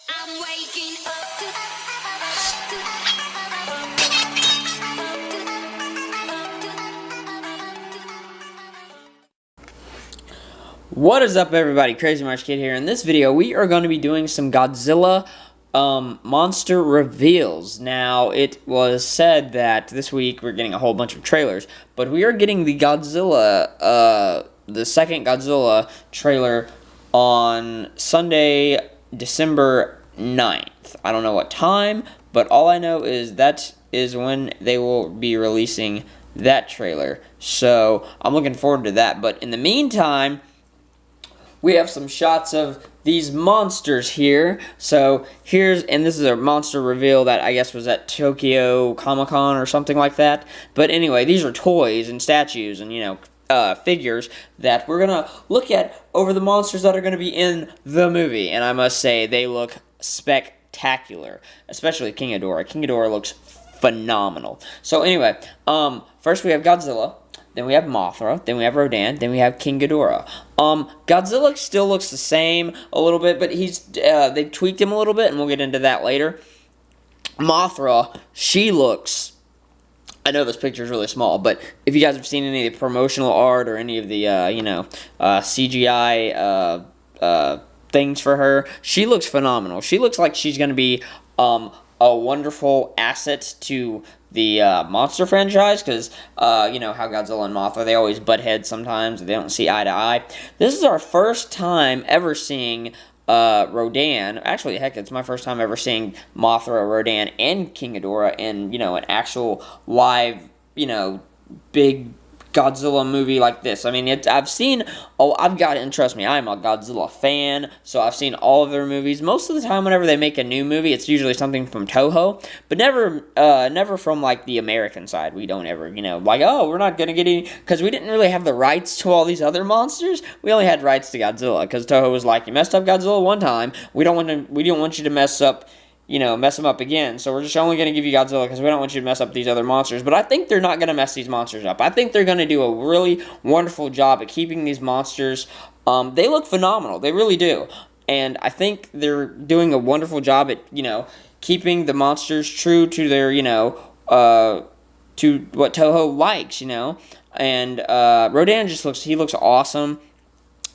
I'm waking up to What is up, everybody? Crazy March Kid here. In this video, we are going to be doing some Godzilla monster reveals. Now, it was said that this week we're getting a whole bunch of trailers, but we are getting the second Godzilla trailer on Sunday, December 9th. I don't know what time, but all I know is that is when they will be releasing that trailer. So, I'm looking forward to that. But in the meantime, we have some shots of these monsters here. So and this is a monster reveal that I guess was at Tokyo Comic-Con or something like that. But anyway, these are toys and statues and, figures that we're going to look at over the monsters that are going to be in the movie. And I must say, they look spectacular, especially King Ghidorah. King Ghidorah looks phenomenal. So anyway, first we have Godzilla. Then we have Mothra, then we have Rodan, then we have King Ghidorah. Godzilla still looks the same a little bit, but they've tweaked him a little bit, and we'll get into that later. Mothra, she looks, I know this picture is really small, but if you guys have seen any of the promotional art or any of the, CGI things for her, she looks phenomenal. She looks like she's going to be a wonderful asset to the monster franchise, because you know how Godzilla and Mothra, they always butt heads sometimes, they don't see eye to eye. This is our first time ever seeing Rodan. Actually, heck, it's my first time ever seeing Mothra, Rodan, and King Ghidorah in, an actual live, big Godzilla movie like this. I mean, and trust me, I'm a Godzilla fan, so I've seen all of their movies. Most of the time, whenever they make a new movie, it's usually something from Toho, but never from, like, the American side. We don't ever, we're not gonna get any, because we didn't really have the rights to all these other monsters. We only had rights to Godzilla, because Toho was like, you messed up Godzilla one time, we don't want you to mess them up again. So we're just only going to give you Godzilla because we don't want you to mess up these other monsters. But I think they're not going to mess these monsters up. I think they're going to do a really wonderful job at keeping these monsters. They look phenomenal. They really do. And I think they're doing a wonderful job at, keeping the monsters true to their, to what Toho likes, And Rodan he looks awesome.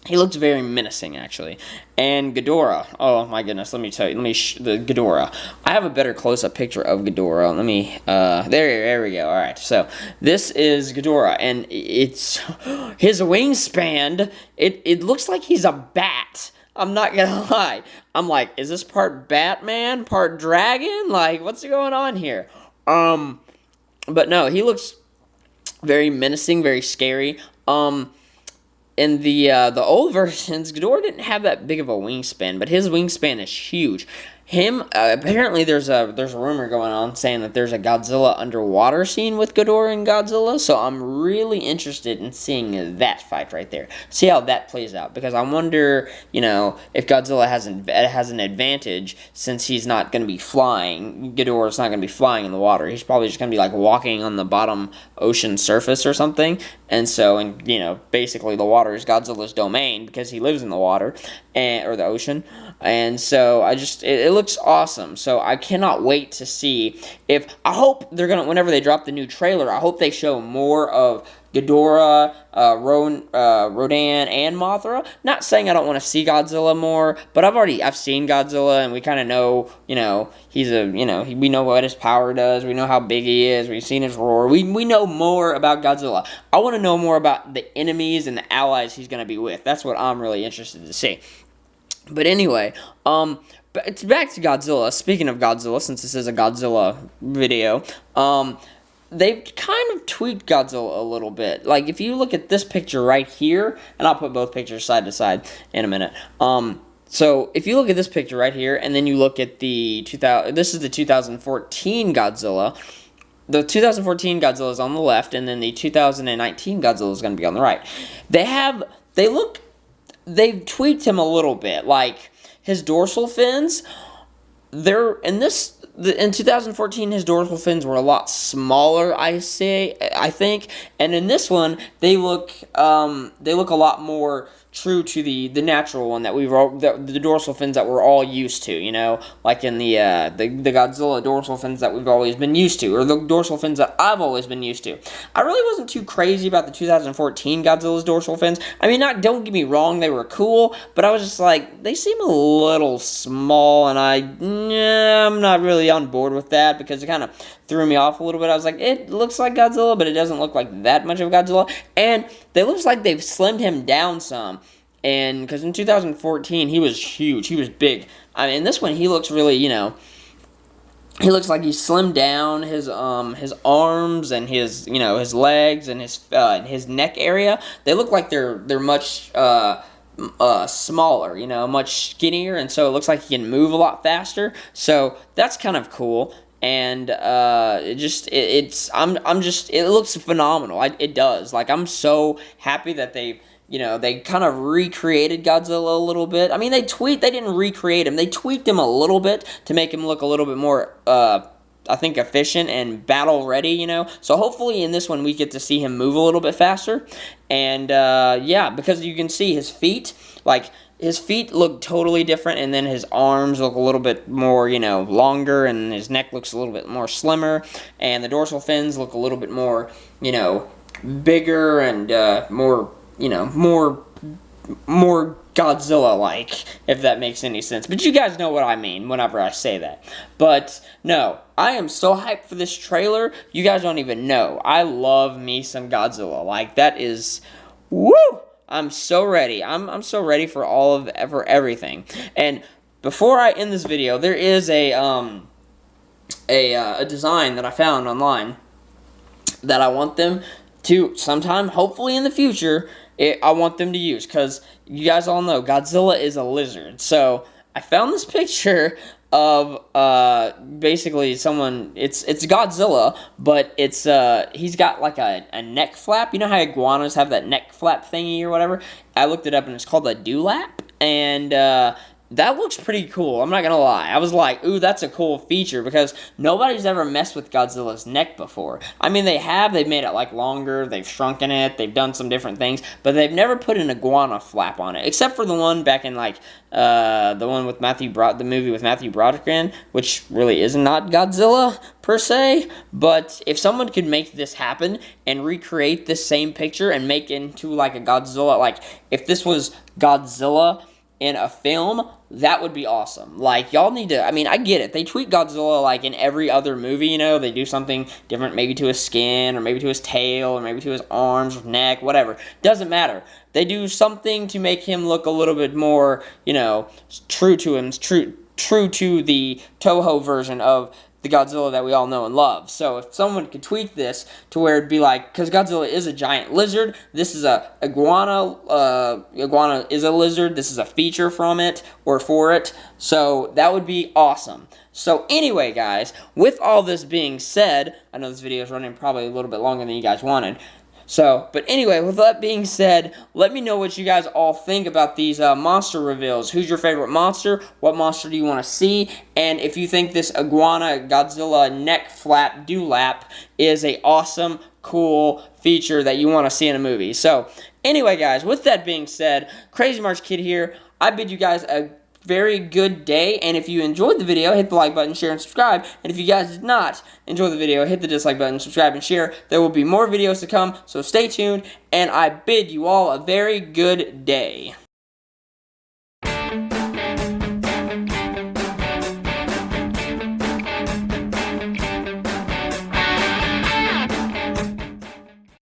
He looks very menacing, actually. And Ghidorah, oh my goodness, let me tell you, the Ghidorah. I have a better close-up picture of Ghidorah. There we go. All right, so this is Ghidorah, and it's his wingspan. It looks like he's a bat. I'm not gonna lie. I'm like, is this part Batman, part dragon? Like, what's going on here? But no, he looks very menacing, very scary. In the old versions, Ghidorah didn't have that big of a wingspan, but his wingspan is huge. Apparently there's a rumor going on saying that there's a Godzilla underwater scene with Ghidorah and Godzilla, so I'm really interested in seeing that fight right there. See how that plays out, because I wonder, if Godzilla has an advantage, since he's not going to be flying. Ghidorah's not going to be flying in the water. He's probably just going to be like walking on the bottom ocean surface or something. And so, basically the water is Godzilla's domain because he lives in the water or the ocean. And so it looks awesome. So I cannot wait to see I hope they're going to, whenever they drop the new trailer, I hope they show more of Ghidorah, Rodan, and Mothra. Not saying I don't want to see Godzilla more, but I've seen Godzilla, and we kind of know, we know what his power does, we know how big he is, we've seen his roar, we know more about Godzilla. I want to know more about the enemies and the allies he's going to be with. That's what I'm really interested to see. But anyway, but it's back to Godzilla. Speaking of Godzilla, since this is a Godzilla video, they've kind of tweaked Godzilla a little bit. Like, if you look at this picture right here, and I'll put both pictures side to side in a minute. So if you look at this picture right here, and then you look at this is the 2014 Godzilla. The 2014 Godzilla is on the left, and then the 2019 Godzilla is going to be on the right. They've tweaked him a little bit. Like, his dorsal fins, in 2014, his dorsal fins were a lot smaller, I think, and in this one, they look a lot more true to the natural one that the dorsal fins that we're all used to, you know, like in the Godzilla dorsal fins that we've always been used to, or the dorsal fins that I've always been used to. I really wasn't too crazy about the 2014 Godzilla's dorsal fins. I mean, don't get me wrong, they were cool, but I was just like, they seem a little small, and I'm not really on board with that, because it kind of threw me off a little bit. I was like, it looks like Godzilla, but it doesn't look like that much of Godzilla, and it looks like they've slimmed him down some. And because in 2014 he was huge, he was big. I mean, in this one he looks really, you know, he looks like he's slimmed down. His arms and his, you know, his legs and his neck area, they look like they're much smaller, you know, much skinnier, and so it looks like he can move a lot faster. So that's kind of cool. And it looks phenomenal. It does. Like, I'm so happy that they kind of recreated Godzilla a little bit. I mean, they didn't recreate him. They tweaked him a little bit to make him look a little bit more, I think, efficient and battle ready, you know. So hopefully in this one we get to see him move a little bit faster. And yeah, because you can see his feet, like, his feet look totally different, and then his arms look a little bit more, you know, longer, and his neck looks a little bit more slimmer, and the dorsal fins look a little bit more, you know, bigger and more, you know, more Godzilla-like, if that makes any sense. But you guys know what I mean whenever I say that. But no, I am so hyped for this trailer. You guys don't even know. I love me some Godzilla. Like, that is, woo! I'm so ready. I'm so ready for for everything. And before I end this video, there is a design that I found online that I want them to sometime, hopefully in the future, I want them to use, because you guys all know Godzilla is a lizard. So I found this picture of basically someone, it's Godzilla, but it's he's got like a neck flap. You know how iguanas have that neck flap thingy or whatever? I looked it up and it's called a dewlap, and that looks pretty cool. I'm not gonna lie. I was like, ooh, that's a cool feature, because nobody's ever messed with Godzilla's neck before. I mean, they've made it like longer, they've shrunken it, they've done some different things, but they've never put an iguana flap on it, except for the one back in like the one with the movie with Matthew Broderick in, which really is not Godzilla per se. But if someone could make this happen and recreate this same picture and make it into like a Godzilla, like if this was Godzilla in a film, that would be awesome. Like, y'all need to, I mean, I get it. They tweak Godzilla like in every other movie, you know. They do something different, maybe to his skin, or maybe to his tail, or maybe to his arms, or neck, whatever. Doesn't matter. They do something to make him look a little bit more, you know, true to the Toho version of the Godzilla that we all know and love. So if someone could tweak this to where it'd be like, because Godzilla is a giant lizard, this is a iguana, iguana is a lizard, this is a feature from it, or for it, so that would be awesome. So anyway, guys, with all this being said, I know this video is running probably a little bit longer than you guys wanted, but anyway, with that being said, let me know what you guys all think about these monster reveals. Who's your favorite monster? What monster do you want to see? And if you think this iguana Godzilla neck flap dewlap is a awesome, cool feature that you want to see in a movie. So anyway, guys, with that being said, Crazy March Kid here. I bid you guys a very good day, and if you enjoyed the video, hit the like button, share, and subscribe. And if you guys did not enjoy the video, hit the dislike button, subscribe, and share. There will be more videos to come, so stay tuned, and I bid you all a very good day.